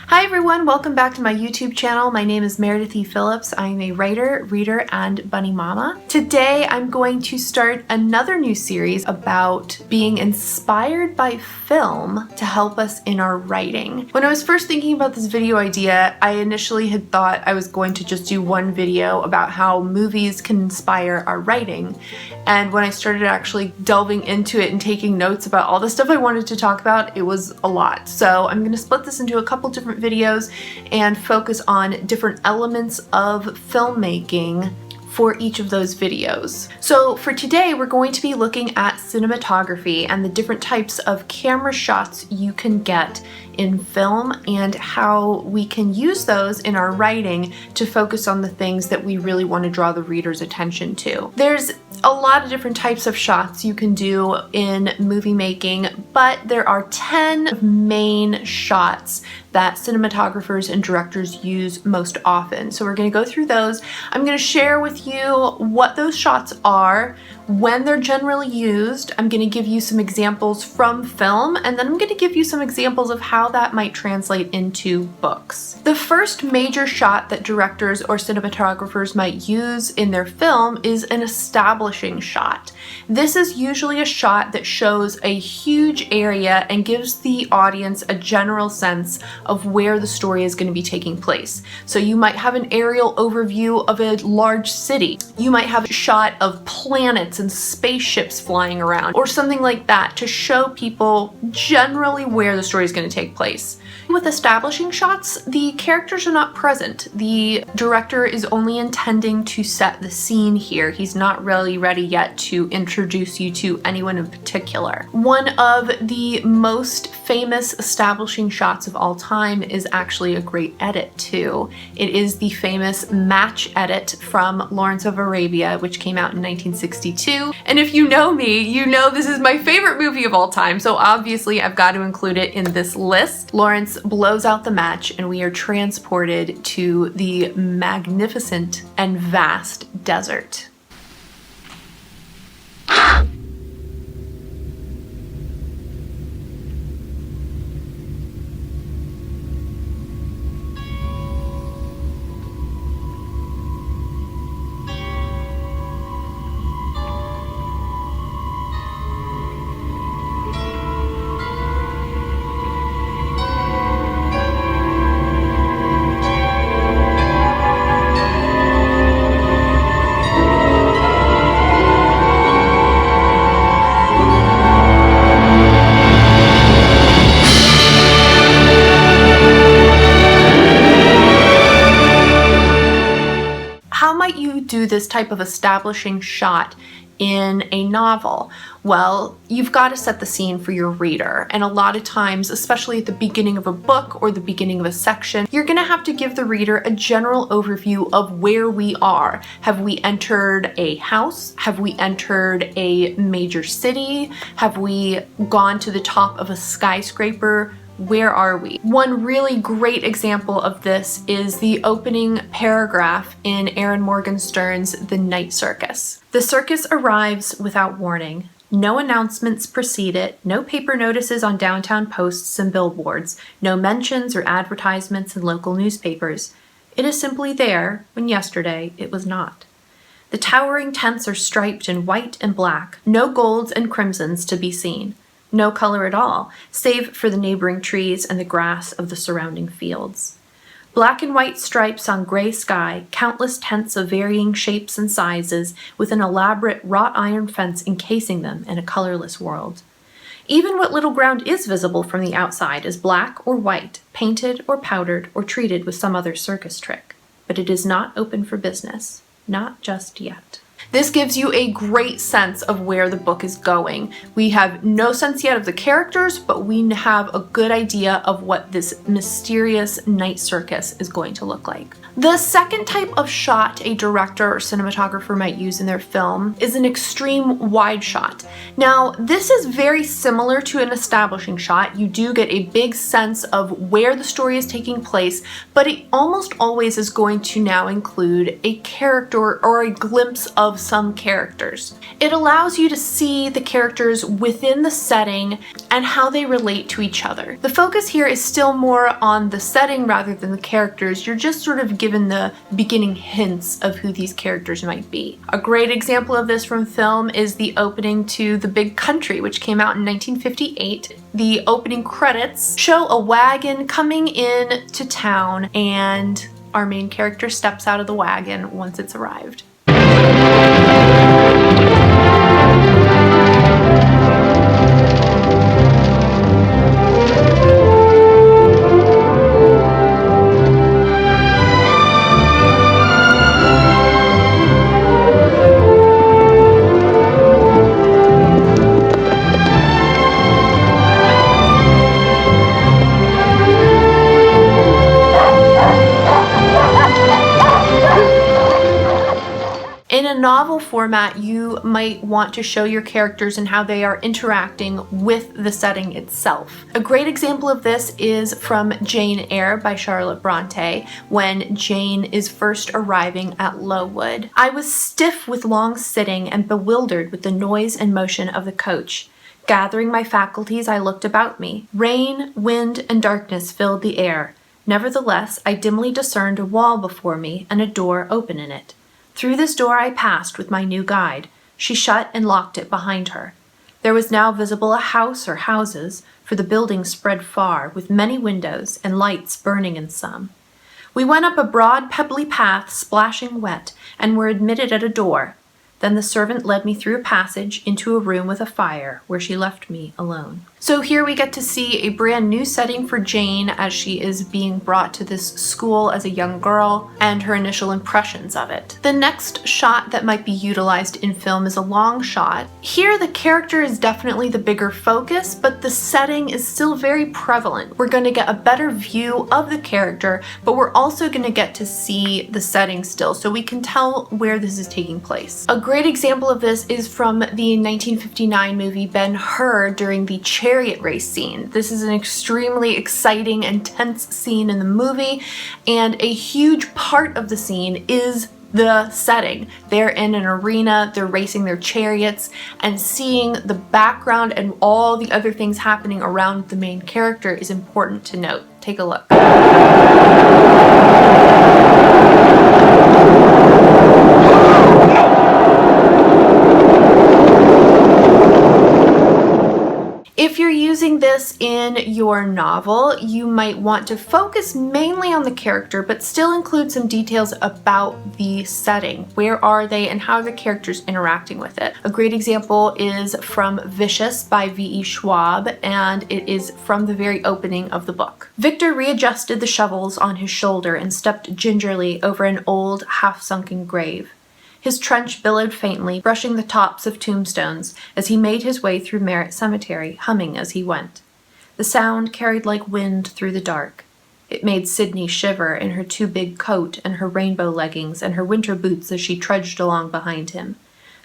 Hi everyone, welcome back to my YouTube channel. My name is Meredith E. Phillips. I am a writer, reader, and bunny mama. Today I'm going to start another new series about being inspired by film to help us in our writing. When I was first thinking about this video idea, I initially had thought I was going to just do one video about how movies can inspire our writing. And when I started actually delving into it and taking notes about all the stuff I wanted to talk about, it was a lot. So I'm going to split this into a couple different videos and focus on different elements of filmmaking for each of those videos. So for today, we're going to be looking at cinematography and the different types of camera shots you can get in film and how we can use those in our writing to focus on the things that we really want to draw the reader's attention to. There's a lot of different types of shots you can do in movie making, but there are 10 main shots that cinematographers and directors use most often. So we're going to go through those. I'm going to share with you what those shots are, when they're generally used. I'm going to give you some examples from film, and then I'm going to give you some examples of how that might translate into books. The first major shot that directors or cinematographers might use in their film is an establishing shot. This is usually a shot that shows a huge area and gives the audience a general sense of where the story is going to be taking place. So you might have an aerial overview of a large city. You might have a shot of planets and spaceships flying around or something like that to show people generally where the story is going to take place. With establishing shots, the characters are not present. The director is only intending to set the scene here. He's not really ready yet to introduce you to anyone in particular. One of the most famous establishing shots of all time is actually a great edit too. It is the famous match edit from Lawrence of Arabia, which came out in 1962. And if you know me, you know this is my favorite movie of all time, so obviously I've got to include it in this list. Lawrence blows out the match and we are transported to the magnificent and vast desert. Do this type of establishing shot in a novel? Well, you've got to set the scene for your reader, and a lot of times, especially at the beginning of a book or the beginning of a section, you're going to have to give the reader a general overview of where we are. Have we entered a house? Have we entered a major city? Have we gone to the top of a skyscraper? Where are we? One really great example of this is the opening paragraph in Aaron Morgenstern's The Night Circus. The circus arrives without warning. No announcements precede it, no paper notices on downtown posts and billboards, no mentions or advertisements in local newspapers. It is simply there when yesterday it was not. The towering tents are striped in white and black, no golds and crimsons to be seen. No color at all, save for the neighboring trees and the grass of the surrounding fields. Black and white stripes on gray sky, countless tents of varying shapes and sizes, with an elaborate wrought iron fence encasing them in a colorless world. Even what little ground is visible from the outside is black or white, painted or powdered or treated with some other circus trick. But it is not open for business, not just yet. This gives you a great sense of where the book is going. We have no sense yet of the characters, but we have a good idea of what this mysterious night circus is going to look like. The second type of shot a director or cinematographer might use in their film is an extreme wide shot. Now, this is very similar to an establishing shot. You do get a big sense of where the story is taking place, but it almost always is going to now include a character or a glimpse of of some characters. It allows you to see the characters within the setting and how they relate to each other. The focus here is still more on the setting rather than the characters. You're just sort of given the beginning hints of who these characters might be. A great example of this from film is the opening to The Big Country, which came out in 1958. The opening credits show a wagon coming in to town, and our main character steps out of the wagon once it's arrived. In a novel format, you might want to show your characters and how they are interacting with the setting itself. A great example of this is from Jane Eyre by Charlotte Bronte, when Jane is first arriving at Lowood. I was stiff with long sitting and bewildered with the noise and motion of the coach. Gathering my faculties, I looked about me. Rain, wind, and darkness filled the air. Nevertheless, I dimly discerned a wall before me and a door open in it. Through this door I passed with my new guide. She shut and locked it behind her. There was now visible a house or houses, for the building spread far, with many windows and lights burning in some. We went up a broad pebbly path, splashing wet, and were admitted at a door. Then the servant led me through a passage into a room with a fire, where she left me alone. So here we get to see a brand new setting for Jane as she is being brought to this school as a young girl, and her initial impressions of it. The next shot that might be utilized in film is a long shot. Here the character is definitely the bigger focus, but the setting is still very prevalent. We're going to get a better view of the character, but we're also going to get to see the setting still, so we can tell where this is taking place. A great example of this is from the 1959 movie Ben-Hur during the chariot race scene. This is an extremely exciting and tense scene in the movie, and a huge part of the scene is the setting. They're in an arena, they're racing their chariots, and seeing the background and all the other things happening around the main character is important to note. Take a look. If you're using this in your novel, you might want to focus mainly on the character, but still include some details about the setting. Where are they and how are the characters interacting with it? A great example is from Vicious by V.E. Schwab, and it is from the very opening of the book. Victor readjusted the shovels on his shoulder and stepped gingerly over an old, half-sunken grave. His trench billowed faintly, brushing the tops of tombstones as he made his way through Merritt Cemetery, humming as he went. The sound carried like wind through the dark. It made Sydney shiver in her too big coat and her rainbow leggings and her winter boots as she trudged along behind him.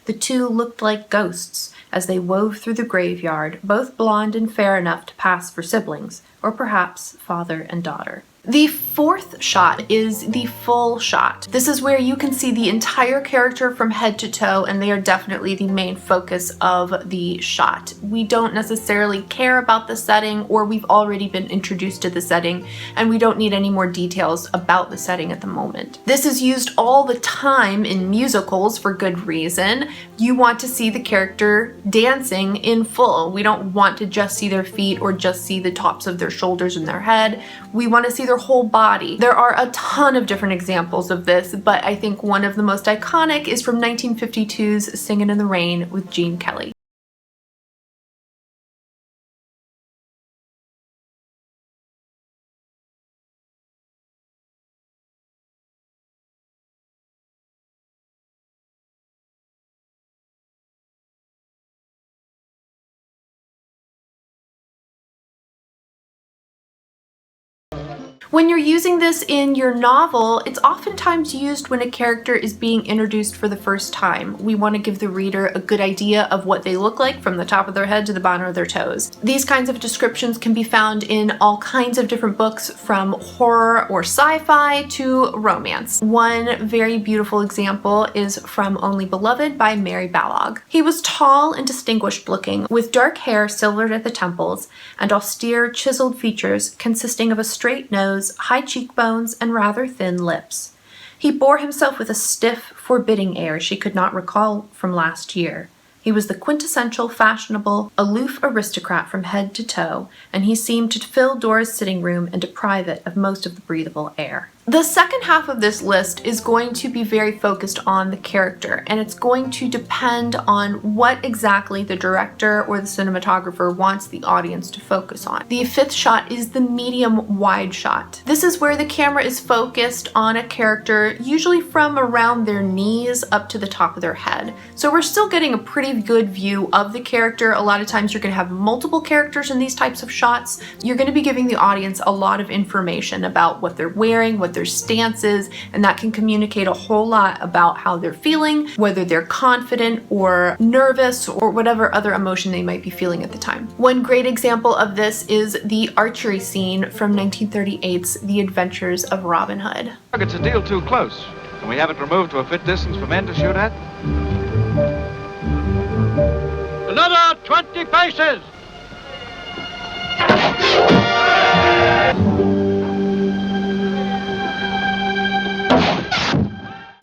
The two looked like ghosts as they wove through the graveyard, both blonde and fair enough to pass for siblings, or perhaps father and daughter. The fourth shot is the full shot. This is where you can see the entire character from head to toe, and they are definitely the main focus of the shot. We don't necessarily care about the setting, or we've already been introduced to the setting, and we don't need any more details about the setting at the moment. This is used all the time in musicals for good reason. You want to see the character dancing in full. We don't want to just see their feet or just see the tops of their shoulders and their head. We want to see their whole body. There are a ton of different examples of this, but I think one of the most iconic is from 1952's Singin' in the Rain with Gene Kelly. When you're using this in your novel, it's oftentimes used when a character is being introduced for the first time. We want to give the reader a good idea of what they look like from the top of their head to the bottom of their toes. These kinds of descriptions can be found in all kinds of different books, from horror or sci-fi to romance. One very beautiful example is from Only Beloved by Mary Balogh. He was tall and distinguished looking, with dark hair silvered at the temples and austere chiseled features consisting of a straight nose, high cheekbones, and rather thin lips. He bore himself with a stiff, forbidding air she could not recall from last year. He was the quintessential, fashionable, aloof aristocrat from head to toe, and he seemed to fill Dora's sitting room and deprive it of most of the breathable air. The second half of this list is going to be very focused on the character, and it's going to depend on what exactly the director or the cinematographer wants the audience to focus on. The fifth shot is the medium wide shot. This is where the camera is focused on a character, usually from around their knees up to the top of their head. So we're still getting a pretty good view of the character. A lot of times you're going to have multiple characters in these types of shots. You're going to be giving the audience a lot of information about what they're wearing, what their stance is, and that can communicate a whole lot about how they're feeling, whether they're confident or nervous or whatever other emotion they might be feeling at the time. One great example of this is the archery scene from 1938's The Adventures of Robin Hood. It's a deal too close. Can we have it removed to a fit distance for men to shoot at? Another 20 paces!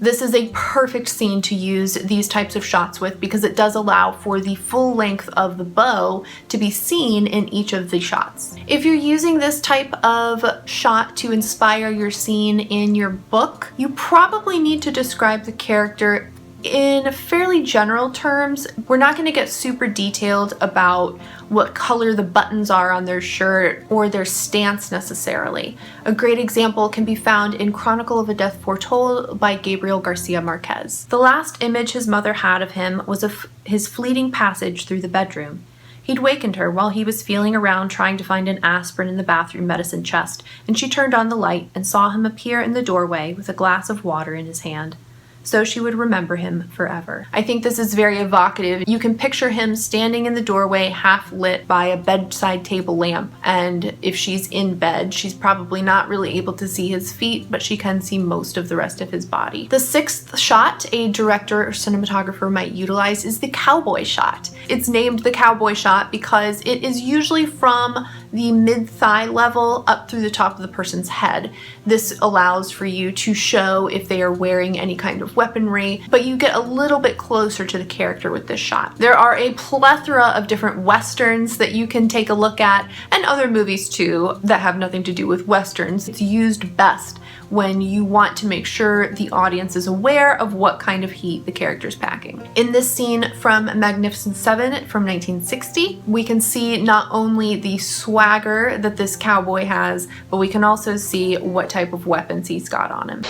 This is a perfect scene to use these types of shots with because it does allow for the full length of the bow to be seen in each of the shots. If you're using this type of shot to inspire your scene in your book, you probably need to describe the character in fairly general terms. We're not going to get super detailed about what color the buttons are on their shirt or their stance necessarily. A great example can be found in Chronicle of a Death Foretold by Gabriel Garcia Marquez. The last image his mother had of him was of his fleeting passage through the bedroom. He'd wakened her while he was feeling around trying to find an aspirin in the bathroom medicine chest, and she turned on the light and saw him appear in the doorway with a glass of water in his hand. So she would remember him forever. I think this is very evocative. You can picture him standing in the doorway, half lit by a bedside table lamp, and if she's in bed, she's probably not really able to see his feet, but she can see most of the rest of his body. The sixth shot a director or cinematographer might utilize is the cowboy shot. It's named the cowboy shot because it is usually from the mid-thigh level up through the top of the person's head. This allows for you to show if they are wearing any kind of weaponry, but you get a little bit closer to the character with this shot. There are a plethora of different westerns that you can take a look at, and other movies too that have nothing to do with westerns. It's used best when you want to make sure the audience is aware of what kind of heat the character's packing. In this scene from Magnificent Seven from 1960, we can see not only the swagger that this cowboy has, but we can also see what type of weapons he's got on him.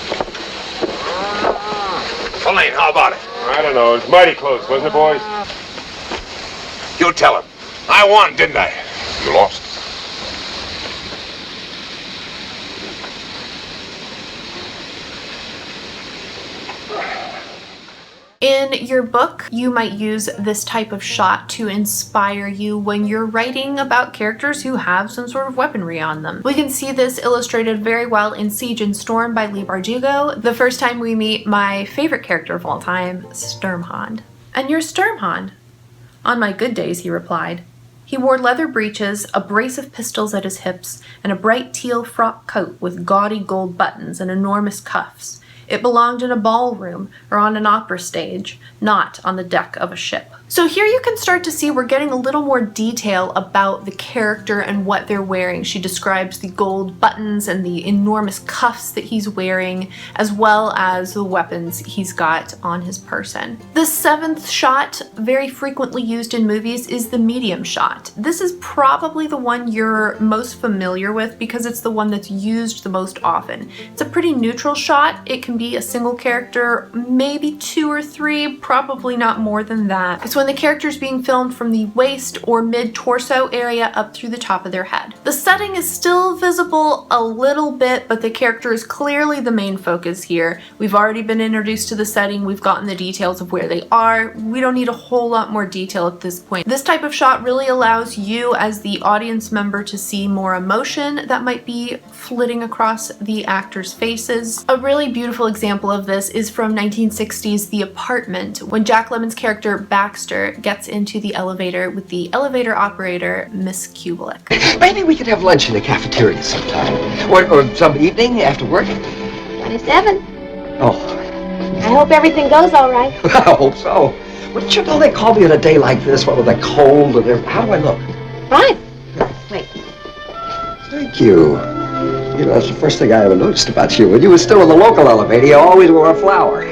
Elaine, how about it? I don't know. It was mighty close, wasn't it, boys? You tell him. I won, didn't I? You lost. In your book, you might use this type of shot to inspire you when you're writing about characters who have some sort of weaponry on them. We can see this illustrated very well in Siege and Storm by Leigh Bardugo, the first time we meet my favorite character of all time, Sturmhond. "And you're Sturmhond?" "On my good days," he replied. He wore leather breeches, a brace of pistols at his hips, and a bright teal frock coat with gaudy gold buttons and enormous cuffs. It belonged in a ballroom or on an opera stage, not on the deck of a ship. So here you can start to see we're getting a little more detail about the character and what they're wearing. She describes the gold buttons and the enormous cuffs that he's wearing, as well as the weapons he's got on his person. The seventh shot, very frequently used in movies, is the medium shot. This is probably the one you're most familiar with because it's the one that's used the most often. It's a pretty neutral shot. It can be a single character, maybe 2 or 3, probably not more than that. It's when the character is being filmed from the waist or mid-torso area up through the top of their head. The setting is still visible a little bit, but the character is clearly the main focus here. We've already been introduced to the setting, we've gotten the details of where they are. We don't need a whole lot more detail at this point. This type of shot really allows you as the audience member to see more emotion that might be flitting across the actors' faces. A really beautiful example of this is from 1960's The Apartment, when Jack Lemmon's character Baxter gets into the elevator with the elevator operator, Miss Kubelik. Maybe we could have lunch in the cafeteria sometime. Or some evening after work. 27. Oh. I hope everything goes all right. I hope so. Wouldn't you know they call me on a day like this, what with a cold and everything? How do I look? Fine. Wait. Thank you. You know, that's the first thing I ever noticed about you. When you were still in the local elevator, you always wore a flower.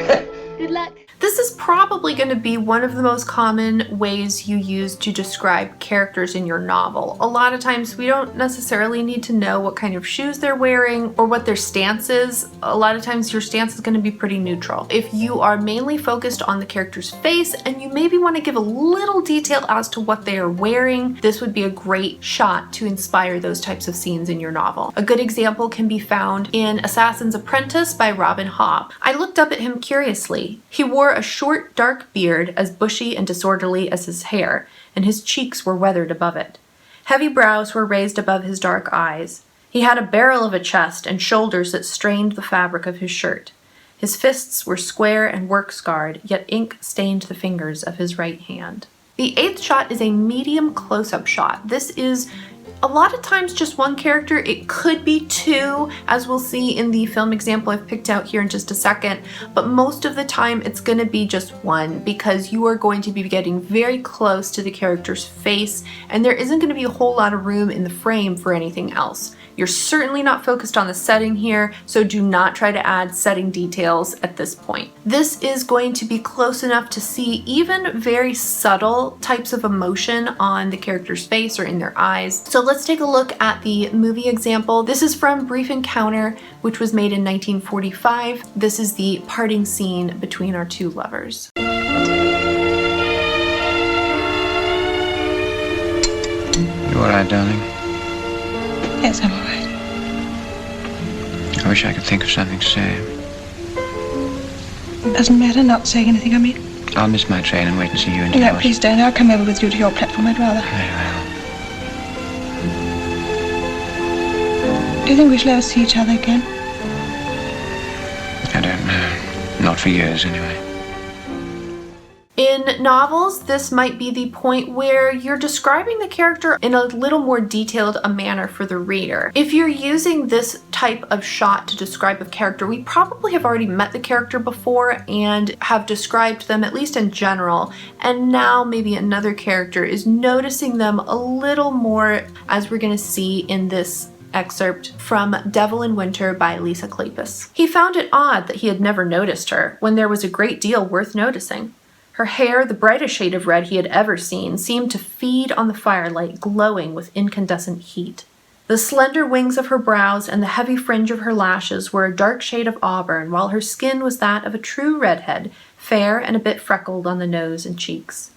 Good luck. This is probably going to be one of the most common ways you use to describe characters in your novel. A lot of times we don't necessarily need to know what kind of shoes they're wearing or what their stance is. A lot of times your stance is going to be pretty neutral. If you are mainly focused on the character's face and you maybe want to give a little detail as to what they are wearing, this would be a great shot to inspire those types of scenes in your novel. A good example can be found in Assassin's Apprentice by Robin Hobb. I looked up at him curiously. He wore a short, dark beard as bushy and disorderly as his hair, and his cheeks were weathered above it. Heavy brows were raised above his dark eyes. He had a barrel of a chest and shoulders that strained the fabric of his shirt. His fists were square and work-scarred, yet ink stained the fingers of his right hand. The 8th shot is a medium close-up shot. This is a lot of times just one character. It could be 2, as we'll see in the film example I've picked out here in just a second, but most of the time it's going to be just 1 because you are going to be getting very close to the character's face and there isn't going to be a whole lot of room in the frame for anything else. You're certainly not focused on the setting here, so do not try to add setting details at this point. This is going to be close enough to see even very subtle types of emotion on the character's face or in their eyes. So let's take a look at the movie example. This is from Brief Encounter, which was made in 1945. This is the parting scene between our 2 lovers. You all right, darling? Yes, I'm all right. I wish I could think of something to say. It doesn't matter not saying anything, I mean. I'll miss my train and wait and see you into No, yours. please don't. I'll come over with you to your platform. I'd rather. Very well. Do you think we shall ever see each other again? I don't know. Not for years, anyway. In novels, this might be the point where you're describing the character in a little more detailed a manner for the reader. If you're using this type of shot to describe a character, we probably have already met the character before and have described them, at least in general, and now maybe another character is noticing them a little more, as we're going to see in this excerpt from Devil in Winter by Lisa Kleypas. He found it odd that he had never noticed her, when there was a great deal worth noticing. Her hair, the brightest shade of red he had ever seen, seemed to feed on the firelight, glowing with incandescent heat. The slender wings of her brows and the heavy fringe of her lashes were a dark shade of auburn, while her skin was that of a true redhead, fair and a bit freckled on the nose and cheeks.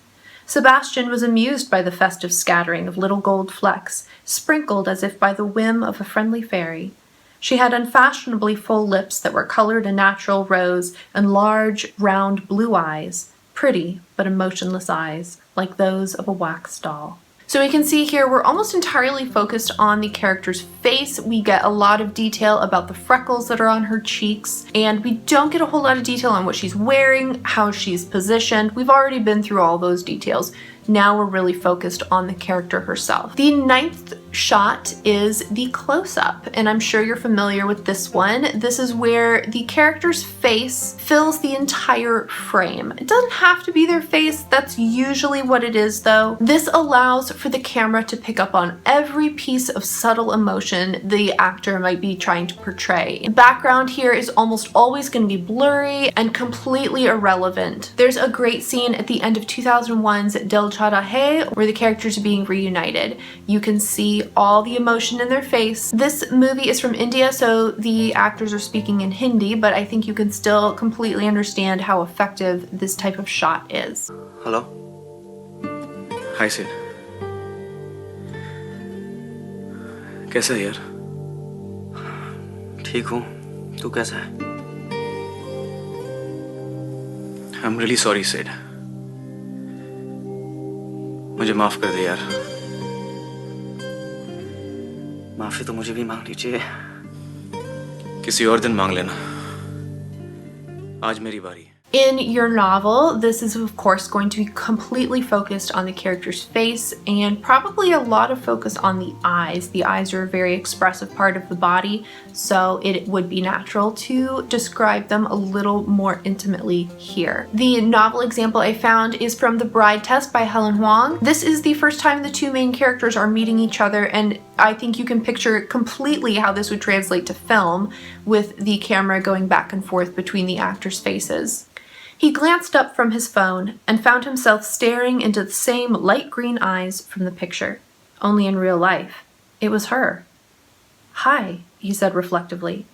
Sebastian was amused by the festive scattering of little gold flecks, sprinkled as if by the whim of a friendly fairy. She had unfashionably full lips that were colored a natural rose, and large, round blue eyes, pretty but emotionless eyes, like those of a wax doll. So we can see here we're almost entirely focused on the character's face. We get a lot of detail about the freckles that are on her cheeks, and we don't get a whole lot of detail on what she's wearing, how she's positioned. We've already been through all those details. Now we're really focused on the character herself. The 9th shot is the close-up, and I'm sure you're familiar with this one. This is where the character's face fills the entire frame. It doesn't have to be their face, that's usually what it is though. This allows for the camera to pick up on every piece of subtle emotion the actor might be trying to portray. The background here is almost always going to be blurry and completely irrelevant. There's a great scene at the end of 2001's Del Dil Chada Hai, where the characters are being reunited. You can see all the emotion in their face. This movie is from India, so the actors are speaking in Hindi, but I think you can still completely understand how effective this type of shot is. Hello? Hi, Sid. कैसा है यार? ठीक हूँ. तू कैसा है? I'm really sorry, Sid. मुझे माफ कर दे यार. माफी तो मुझे भी मांगनी चाहिए. किसी और दिन मांग लेना. आज मेरी बारी है. In your novel, this is of course going to be completely focused on the character's face and probably a lot of focus on the eyes. The eyes are a very expressive part of the body, so it would be natural to describe them a little more intimately here. The novel example I found is from The Bride Test by Helen Huang. This is the first time the two main characters are meeting each other, and I think you can picture completely how this would translate to film with the camera going back and forth between the actors' faces. He glanced up from his phone and found himself staring into the same light green eyes from the picture, only in real life. It was her. "Hi," he said reflectively.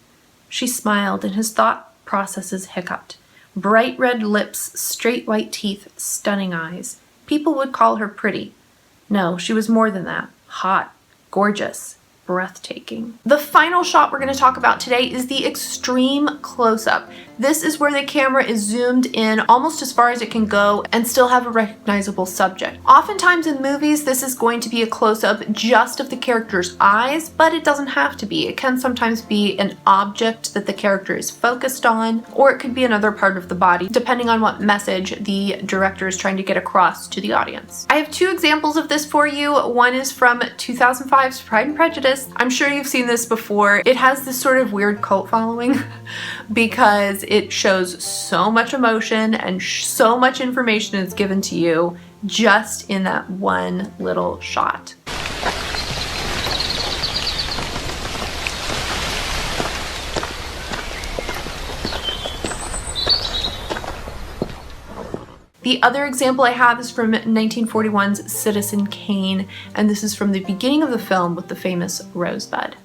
She smiled and his thought processes hiccuped. Bright red lips, straight white teeth, stunning eyes. People would call her pretty. No, she was more than that. Hot, gorgeous, breathtaking. The final shot we're going to talk about today is the extreme close-up. This is where the camera is zoomed in almost as far as it can go and still have a recognizable subject. Oftentimes in movies, this is going to be a close-up just of the character's eyes, but it doesn't have to be. It can sometimes be an object that the character is focused on, or it could be another part of the body, depending on what message the director is trying to get across to the audience. I have two examples of this for you. One is from 2005's Pride and Prejudice. I'm sure you've seen this before. It has this sort of weird cult following because it shows so much emotion and so much information is given to you just in that one little shot. The other example I have is from 1941's Citizen Kane, and this is from the beginning of the film with the famous Rosebud.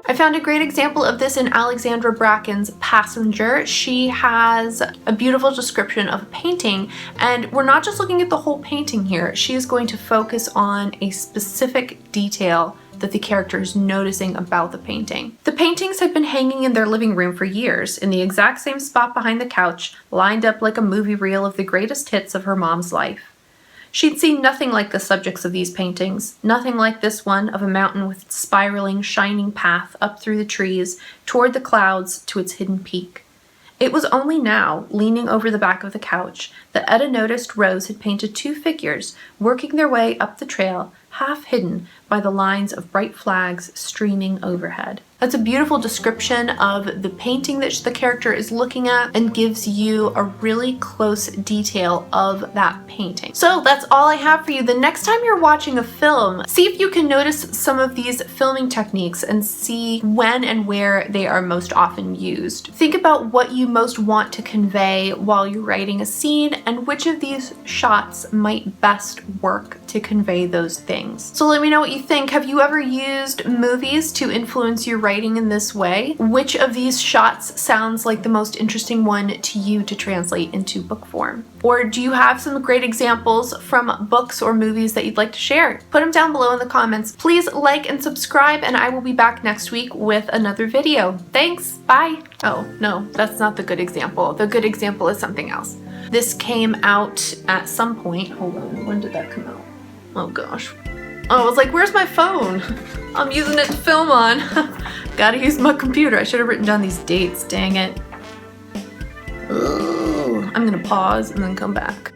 I found a great example of this in Alexandra Bracken's Passenger. She has a beautiful description of a painting, and we're not just looking at the whole painting here. She is going to focus on a specific detail that the character is noticing about the painting. The paintings had been hanging in their living room for years, in the exact same spot behind the couch, lined up like a movie reel of the greatest hits of her mom's life. She'd seen nothing like the subjects of these paintings, nothing like this one of a mountain with its spiraling, shining path up through the trees, toward the clouds, to its hidden peak. It was only now, leaning over the back of the couch, that Etta noticed Rose had painted two figures, working their way up the trail, half hidden by the lines of bright flags streaming overhead. That's a beautiful description of the painting that the character is looking at and gives you a really close detail of that painting. So that's all I have for you. The next time you're watching a film, see if you can notice some of these filming techniques and see when and where they are most often used. Think about what you most want to convey while you're writing a scene and which of these shots might best work to convey those things. So let me know what you think. Have you ever used movies to influence your writing in this way? Which of these shots sounds like the most interesting one to you to translate into book form? Or do you have some great examples from books or movies that you'd like to share? Put them down below in the comments. Please like and subscribe, and I will be back next week with another video. Thanks, bye. Oh, no, that's not the good example. The good example is something else. This came out at some point. Hold on, when did that come out? Oh gosh. Oh, I was like, where's my phone? I'm using it to film on. Gotta use my computer. I should have written down these dates, dang it. Ugh. I'm gonna pause and then come back.